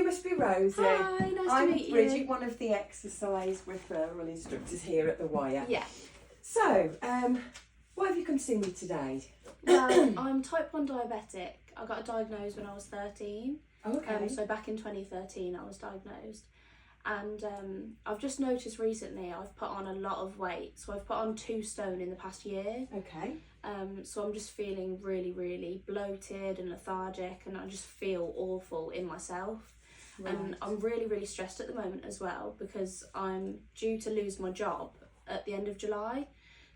must be Rosie. Hi, nice to meet I'm Bridget, you. one of the exercise referral instructors here at the Wire. Yeah. So, why have you come to see me today? Well, I'm type 1 diabetic. I got diagnosed when I was 13. Okay. So back in 2013 I was diagnosed. And I've just noticed recently I've put on a lot of weight. So I've put on 2 stone in the past year. Okay. So I'm just feeling really, really bloated and lethargic, and I just feel awful in myself. Right. And I'm really, really stressed at the moment as well, because I'm due to lose my job at the end of July.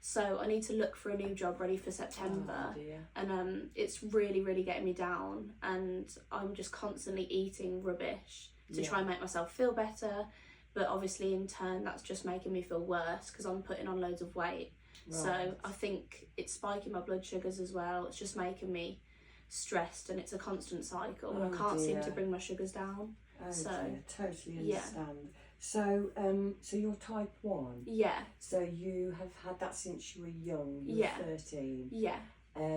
So I need to look for a new job ready for September. Oh, dear. And it's really, really getting me down, and I'm just constantly eating rubbish to try and make myself feel better. But obviously in turn that's just making me feel worse because I'm putting on loads of weight. Right. So I think it's spiking my blood sugars as well. It's just making me stressed, and it's a constant cycle. Oh, and I can't seem dear. to bring my sugars down. Oh, So dear. Totally yeah. understand. So, so you're type 1. Yeah. So you have had that since you were young. You were 13. Yeah.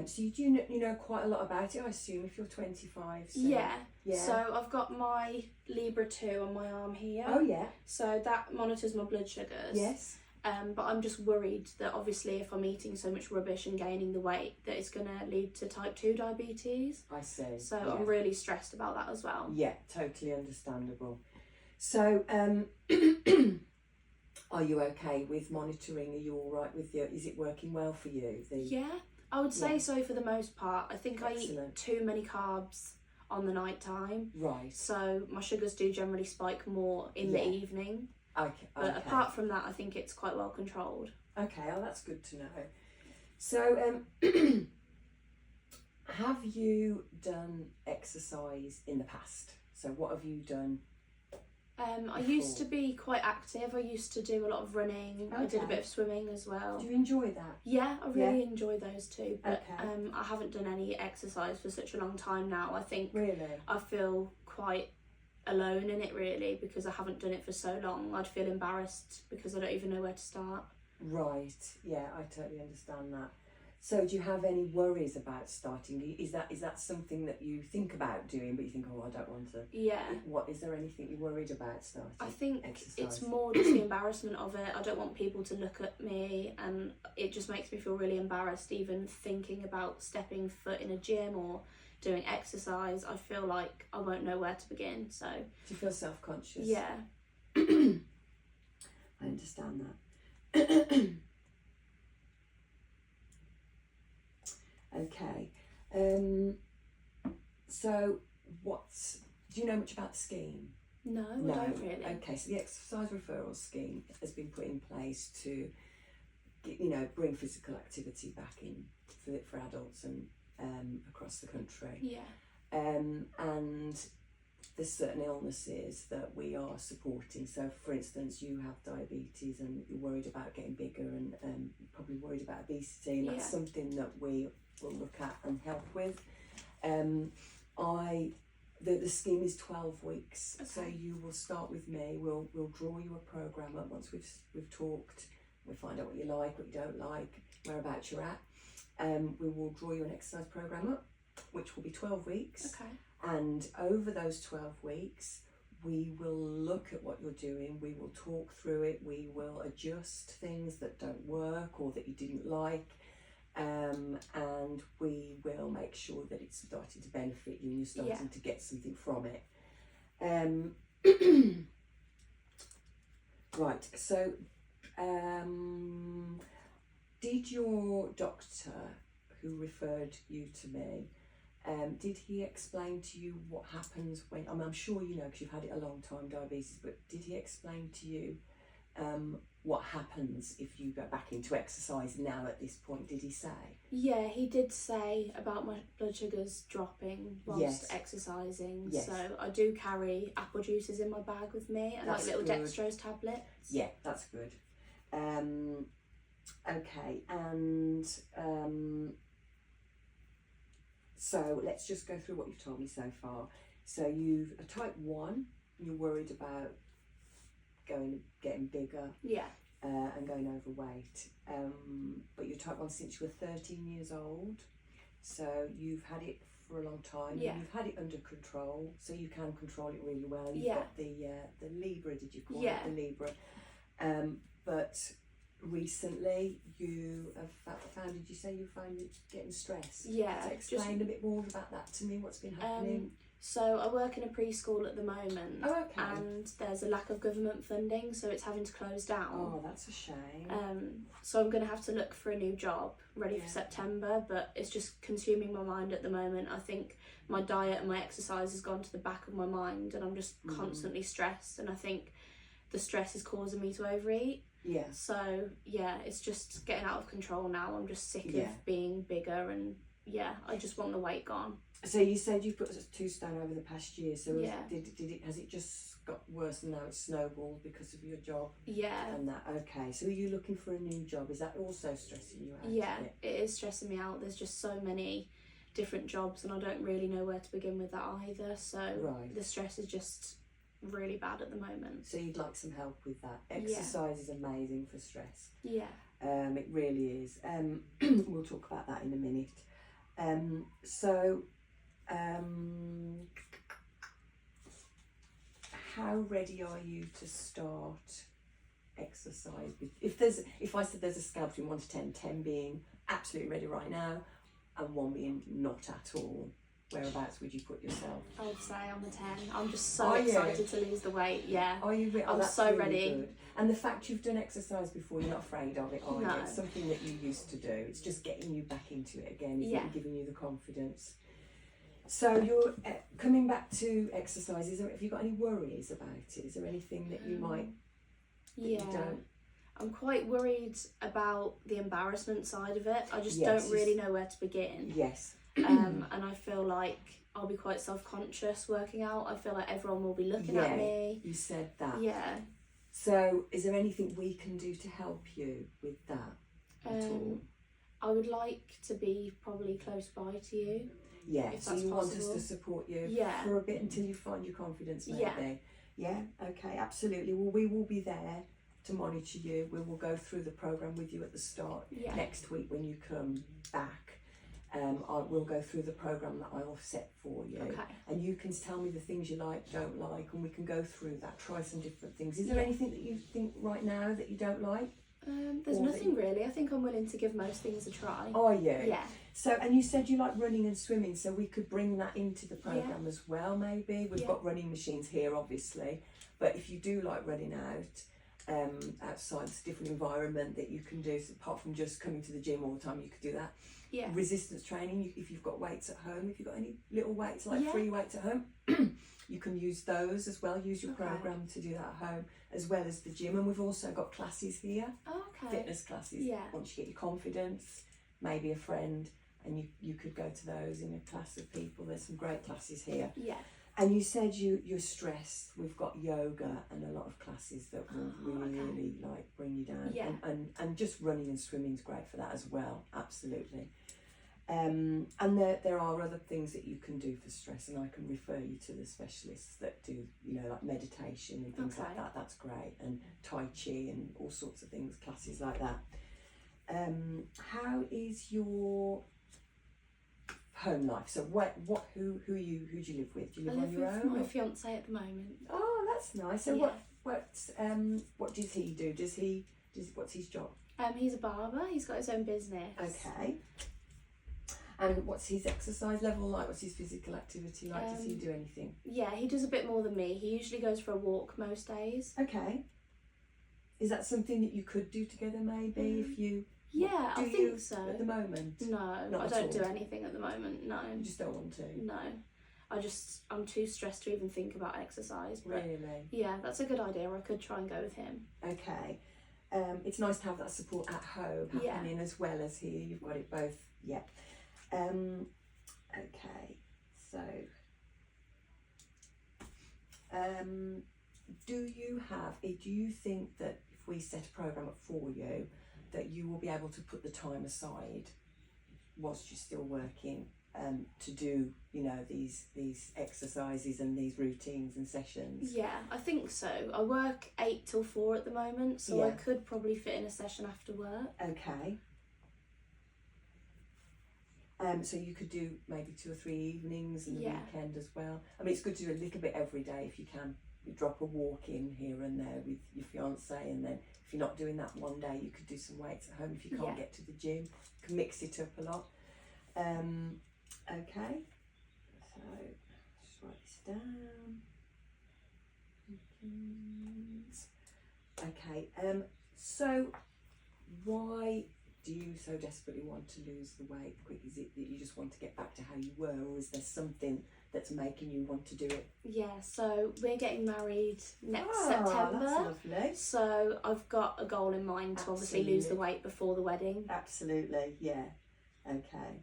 So you know quite a lot about it, I assume, if you're 25. So. Yeah. So I've got my Libra 2 on my arm here. Oh yeah. So that monitors my blood sugars. Yes. But I'm just worried that obviously if I'm eating so much rubbish and gaining the weight, that it's going to lead to type 2 diabetes. I see. So yeah. I'm really stressed about that as well. Yeah, totally understandable. So, are you okay with monitoring? Are you all right with your? Is it working well for you? Yeah, I would say so for the most part. I think Excellent. I eat too many carbs on the night time. Right. So my sugars do generally spike more in the evening. Okay. But apart from that, I think it's quite well controlled. Okay, oh, that's good to know. So, have you done exercise in the past? So, what have you done? I used to be quite active. I used to do a lot of running. Okay. I did a bit of swimming as well. Do you enjoy that? Yeah, I really enjoy those two. But Okay. I haven't done any exercise for such a long time now. I think Really? I feel quite alone in it, really, because I haven't done it for so long. I'd feel embarrassed because I don't even know where to start. Right. Yeah, I totally understand that. So, do you have any worries about starting? Is that something that you think about doing, but you think, oh, I don't want to? Yeah. What is there anything you're worried about starting? I think exercise? it's more just the embarrassment of it. I don't want people to look at me, and it just makes me feel really embarrassed even thinking about stepping foot in a gym or doing exercise. I feel like I won't know where to begin. So. Do you feel self-conscious? Yeah. I understand that. Okay. So, do you know much about the scheme? No, I don't really. Okay, so the Exercise Referral scheme has been put in place to, bring physical activity back in for adults and across the country. Yeah. And there's certain illnesses that we are supporting. So, for instance, you have diabetes and you're worried about getting bigger and probably worried about obesity, and that's something that we will look at and help with. The scheme is 12 weeks, so you will start with me. We'll draw you a programme up once we've talked. We'll find out what you like, what you don't like, whereabouts you're at. We will draw you an exercise programme up, which will be 12 weeks. Okay. And over those 12 weeks, we will look at what you're doing, we will talk through it, we will adjust things that don't work or that you didn't like, and we will make sure that it's starting to benefit you and you're starting to get something from it. Right, so did your doctor who referred you to me, did he explain to you what happens when, I'm sure you know because you've had it a long time, diabetes, but did he explain to you what happens if you go back into exercise now at this point, did he say? Yeah, he did say about my blood sugars dropping whilst exercising. Yes. So I do carry apple juices in my bag with me and That's like little good. dextrose tablets. Yeah, that's good. Okay, and so let's just go through what you've told me so far. So you've a type 1, you're worried about getting bigger and going overweight. But you're type 1 since you were 13 years old. So you've had it for a long time. Yeah. You've had it under control, so you can control it really well. You've Yeah. got the Libra, did you call Yeah. it? The Libra. But recently you have found, did you say you found it getting stressed? Yeah. So explain a bit more about that to me, what's been happening. So I work in a preschool at the moment. Oh, okay. And there's a lack of government funding, so it's having to close down. Oh, that's a shame. So I'm going to have to look for a new job ready for September, but it's just consuming my mind at the moment. I think my diet and my exercise has gone to the back of my mind, and I'm just constantly stressed, and I think the stress is causing me to overeat. Yeah. So yeah, it's just getting out of control now. I'm just sick of being bigger, and I just want the weight gone. So you said you've put 2 stone over the past year. So has it just got worse and now it's snowballed because of your job? Yeah. And that, okay. So are you looking for a new job? Is that also stressing you out? Yeah, it is stressing me out. There's just so many different jobs, and I don't really know where to begin with that either. So the stress is just really bad at the moment. So you'd like some help with that. Exercise is amazing for stress. Yeah. It really is. We'll talk about that in a minute. How ready are you to start exercise? If I said there's a scale between 1 to 10, 10 being absolutely ready right now, and 1 being not at all, whereabouts would you put yourself? I would say I'm a 10. I'm just so excited to lose the weight. Yeah. Are you? I'm that's so really ready. Good. And the fact you've done exercise before, you're not afraid of it, are you? No. It's something that you used to do. It's just getting you back into it again, isn't it? Giving you the confidence. So you're coming back to exercise. Have you got any worries about it? Is there anything that you might? You don't? I'm quite worried about the embarrassment side of it. I just don't really know where to begin. Yes. And I feel like I'll be quite self-conscious working out. I feel like everyone will be looking at me. You said that. Yeah. So is there anything we can do to help you with that at all? I would like to be probably close by to you. Yeah, if so that's you possible. Want us to support you Yeah. for a bit until you find your confidence, maybe? Yeah, okay, absolutely. Well, we will be there to monitor you. We will go through the programme with you at the start next week when you come back. We'll go through the programme that I'll set for you. Okay. And you can tell me the things you like, don't like, and we can go through that, try some different things. Is there anything that you think right now that you don't like? There's nothing really. I think I'm willing to give most things a try. Are you? Yeah. So, and you said you like running and swimming, so we could bring that into the programme as well, maybe. We've got running machines here, obviously, but if you do like running out, outside, it's a different environment that you can do, so apart from just coming to the gym all the time, you could do that. Yeah. Resistance training, if you've got weights at home, if you've got any little weights, like free weights at home, you can use those as well. Use your programme to do that at home, as well as the gym. And we've also got classes here, fitness classes. Yeah. Once you get your confidence, maybe a friend, and you could go to those in a class of people. There's some great classes here. Yeah. And you said you're stressed. We've got yoga and a lot of classes that will really like bring you down. Yeah. And just running and swimming is great for that as well. Absolutely. And there are other things that you can do for stress, and I can refer you to the specialists that do, like meditation and things like that. That's great. And Tai Chi and all sorts of things, classes like that. How is your home life? So who do you live with? Do you live on your own? I live with my fiance at the moment. Oh, that's nice. So what does he do? What's his job? He's a barber. He's got his own business. Okay. And what's his exercise level like? What's his physical activity like? Does he do anything? Yeah, he does a bit more than me. He usually goes for a walk most days. Okay. Is that something that you could do together, maybe, if you? Yeah, I think so. At the moment? No, I don't do anything at the moment. No. You just don't want to? No. I'm too stressed to even think about exercise. But really? Yeah, that's a good idea. I could try and go with him. Okay. It's nice to have that support at home happening as well as here. You've got it both. Yeah. Okay. So, do you think that if we set a programme up for you, that you will be able to put the time aside whilst you're still working to do, these exercises and these routines and sessions? Yeah, I think so. I work 8 till 4 at the moment, so I could probably fit in a session after work. Okay. So you could do maybe 2 or 3 evenings and the Yeah. weekend as well. I mean, it's good to do a little bit every day if you can. You drop a walk in here and there with your fiance, and then if you're not doing that one day, you could do some weights at home if you can't Yeah. get to the gym. You can mix it up a lot. Okay, so just write this down. Okay, so why do you so desperately want to lose the weight quick? Is it that you just want to get back to how you were, or is there something that's making you want to do it? Yeah, so we're getting married next That's September. lovely. So I've got a goal in mind to obviously lose the weight before the wedding. Absolutely, yeah. Okay.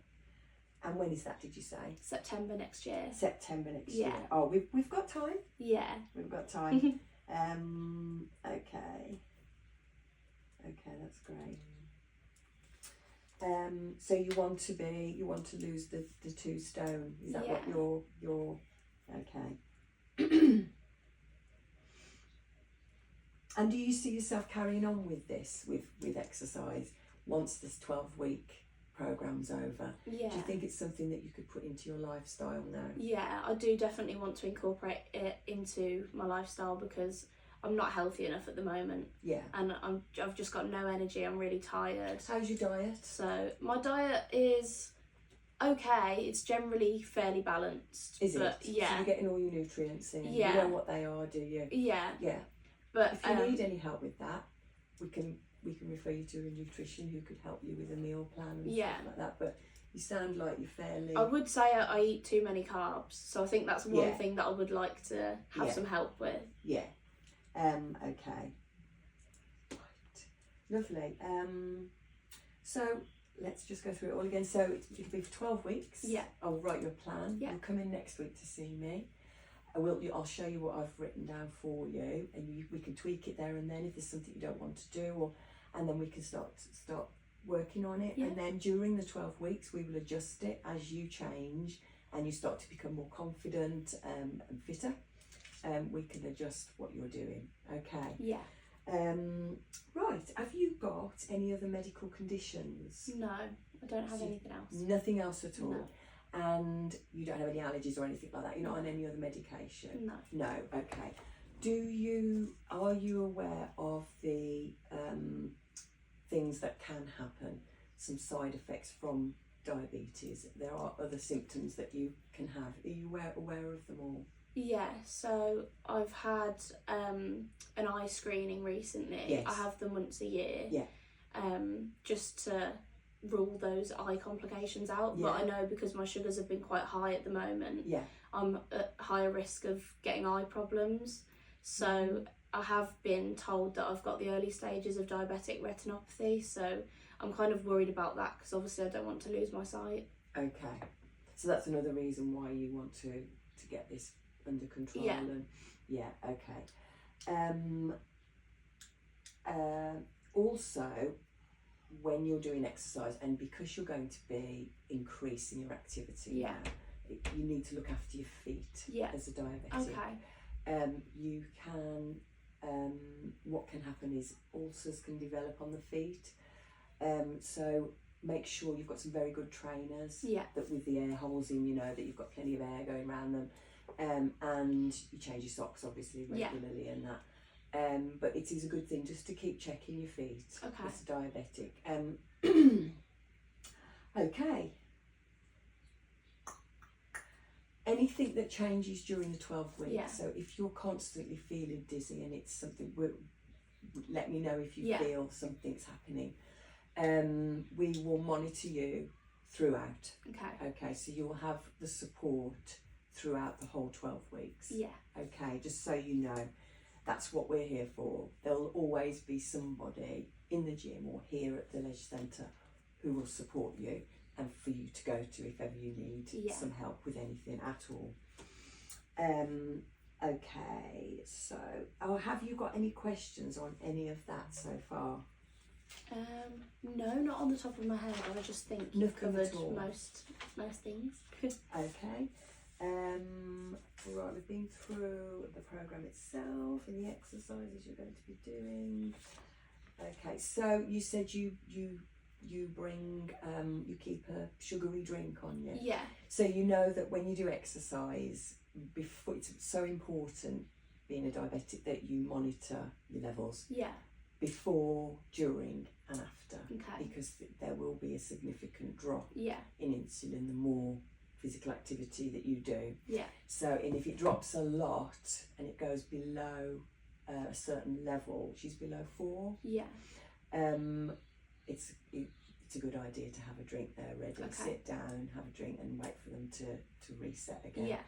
And when is that, did you say? September next year. September next Yeah. year. Oh, we've got time. Yeah. We've got time. Okay. Okay, that's great. So you want to lose the 2 stone. Is that what you're okay? And do you see yourself carrying on with this, with exercise, once this 12-week program's over? Yeah. Do you think it's something that you could put into your lifestyle now? Yeah, I do definitely want to incorporate it into my lifestyle because I'm not healthy enough at the moment. Yeah. And I've just got no energy. I'm really tired. How's your diet? So my diet is okay. It's generally fairly balanced. Is but it? Yeah. So you're getting all your nutrients in. Yeah. You know what they are, do you? Yeah. Yeah. But if you need any help with that, we can refer you to a nutrition who could help you with a meal plan and stuff like that. But you sound like you're fairly... I would say I eat too many carbs, so I think that's one thing that I would like to have some help with. Yeah. Okay. Right. Lovely. So let's just go through it all again. So it'll be for 12 weeks. Yeah. I'll write you a plan. Yeah. You'll come in next week to see me. I'll show you what I've written down for you, and we can tweak it there and then if there's something you don't want to do, and then we can start working on it. Yeah. And then during the 12 weeks we will adjust it as you change and you start to become more confident and fitter. We can adjust what you're doing. Okay. Yeah. Right. Have you got any other medical conditions? No, I don't have anything else. Nothing else at all. No. And you don't have any allergies or anything like that? You're not on any other medication? No. No, okay. Are you aware of the things that can happen, some side effects from diabetes? There are other symptoms that you can have. Are you aware of them all? Yeah, so I've had an eye screening recently. Yes. I have them once a year. Yeah. Just to rule those eye complications out. Yeah. But I know because my sugars have been quite high at the moment, Yeah. I'm at higher risk of getting eye problems. So I have been told that I've got the early stages of diabetic retinopathy, so I'm kind of worried about that because obviously I don't want to lose my sight. Okay. So that's another reason why you want to get this under control. Yeah. And yeah, okay. Also, when you're doing exercise, and because you're going to be increasing your activity now, you need to look after your feet as a diabetic. Okay. You can, what can happen is ulcers can develop on the feet. So make sure you've got some very good trainers that with the air holes in, that you've got plenty of air going around them. And you change your socks obviously regularly and that. But it is a good thing just to keep checking your feet as a diabetic. Okay. Anything that changes during the 12 weeks, so if you're constantly feeling dizzy and it's something, let me know if you feel something's happening. We will monitor you throughout. Okay, so you will have the support throughout the whole 12 weeks. Okay, just so you know, that's what we're here for. There'll always be somebody in the gym or here at the leisure centre who will support you and for you to go to if ever you need some help with anything at all. Okay, so have you got any questions on any of that so far? No, not on the top of my head. I just think you've covered most things. Okay. Right, we've been through the programme itself and the exercises you're going to be doing. Okay, so you said you you bring you keep a sugary drink on you. Yeah. So you know that when you do exercise, before, it's so important being a diabetic that you monitor your levels. Yeah. Before, during, and after. Okay. Because there will be a significant drop Yeah. in insulin the more physical activity that you do. Yeah. So, and if it drops a lot and it goes below a certain level, which is below 4, Yeah. it's a good idea to have a drink there ready. Okay. Sit down, have a drink, and wait for them to reset again. Yeah.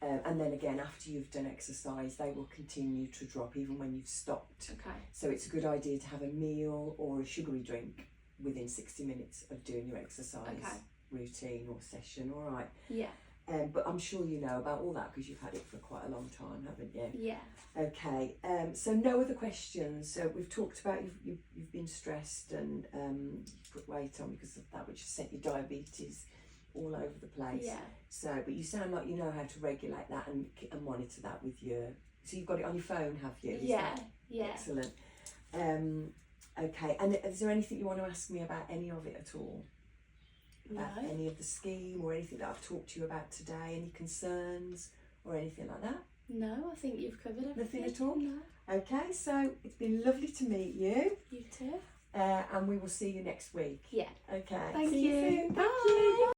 And then again, after you've done exercise, they will continue to drop even when you've stopped. Okay. So it's a good idea to have a meal or a sugary drink within 60 minutes of doing your exercise routine or session. All right. Yeah. But I'm sure you know about all that because you've had it for quite a long time, haven't you? Yeah. Okay. So no other questions. So we've talked about you've been stressed and you've put weight on because of that, which has sent your diabetes all over the place. Yeah. So, but you sound like you know how to regulate that and monitor that with your. So you've got it on your phone, have you? Yeah. Yeah. Excellent. Okay. And is there anything you want to ask me about any of it at all? No. About any of the scheme or anything that I've talked to you about today? Any concerns or anything like that? No, I think you've covered everything. Nothing at all? No. Okay. So it's been lovely to meet you. You too. And we will see you next week. Yeah. Okay. Thank See you. soon. Bye. Thank you.